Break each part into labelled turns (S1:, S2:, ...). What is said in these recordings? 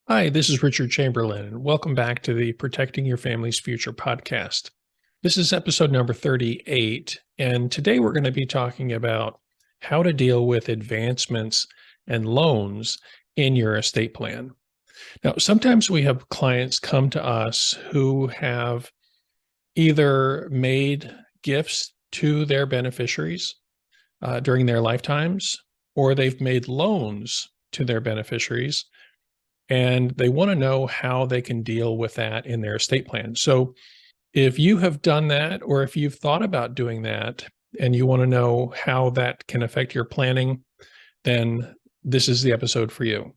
S1: Hi, this is Richard Chamberlain, and welcome back to the Protecting Your Family's Future podcast. This is episode number 38, and today we're going to be talking about how to deal with advancements and loans in your estate plan. Now, sometimes we have clients come to us who have either made gifts to their beneficiaries during their lifetimes, or they've made loans to their beneficiaries and they want to know how they can deal with that in their estate plan. So, if you have done that, or if you've thought about doing that, and you want to know how that can affect your planning, then this is the episode for you.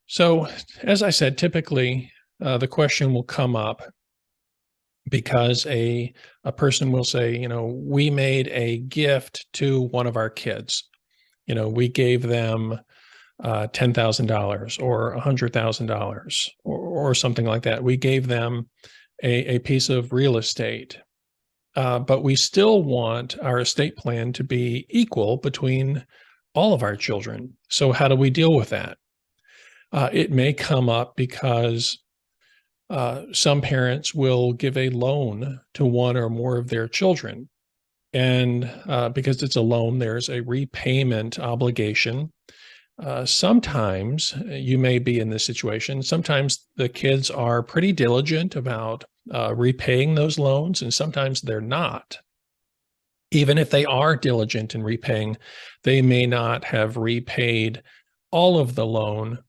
S1: So, as I said, typically the question will come up because a person will say, we made a gift to one of our kids. We gave them $10,000 or $100,000 or something like that. We gave them a piece of real estate, but we still want our estate plan to be equal between all of our children. So how do we deal with that? It may come up because some parents will give a loan to one or more of their children. And because it's a loan, there's a repayment obligation. Sometimes you may be in this situation. Sometimes the kids are pretty diligent about repaying those loans, and sometimes they're not. Even if they are diligent in repaying, they may not have repaid all of the loan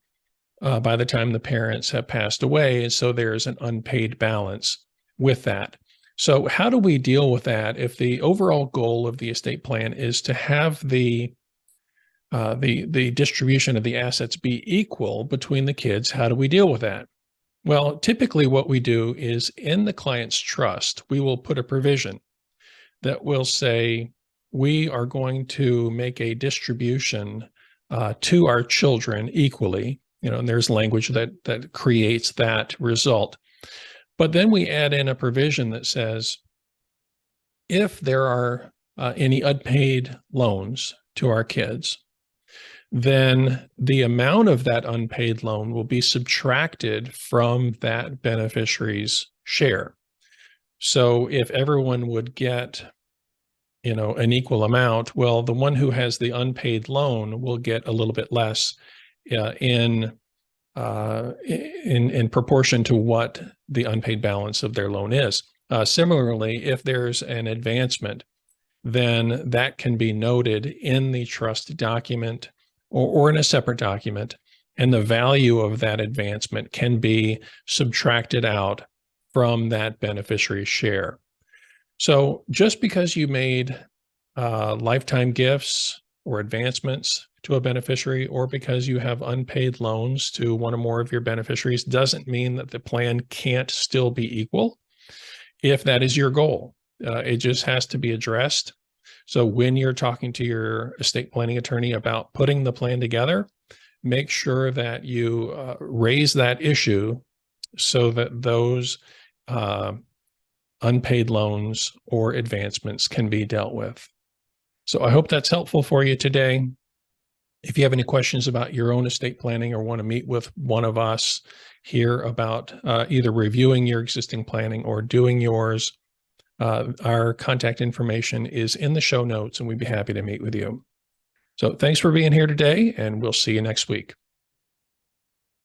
S1: by the time the parents have passed away. And so there's an unpaid balance with that. So, how do we deal with that if the overall goal of the estate plan is to have the distribution of the assets be equal between the kids? How do we deal with that? Well, typically what we do is in the client's trust, we will put a provision that will say we are going to make a distribution to our children equally. And there's language that creates that result. But then we add in a provision that says if there are any unpaid loans to our kids, then the amount of that unpaid loan will be subtracted from that beneficiary's share. So if everyone would get, an equal amount, well, the one who has the unpaid loan will get a little bit less in proportion to what the unpaid balance of their loan is. Similarly, if there's an advancement, then that can be noted in the trust document or in a separate document, and the value of that advancement can be subtracted out from that beneficiary's share. So just because you made lifetime gifts or advancements to a beneficiary, or because you have unpaid loans to one or more of your beneficiaries, doesn't mean that the plan can't still be equal if that is your goal. It just has to be addressed. So when you're talking to your estate planning attorney about putting the plan together, make sure that you raise that issue so that those unpaid loans or advancements can be dealt with. So I hope that's helpful for you today. If you have any questions about your own estate planning or want to meet with one of us here about either reviewing your existing planning or doing yours, our contact information is in the show notes, and we'd be happy to meet with you. So thanks for being here today, and we'll see you next week.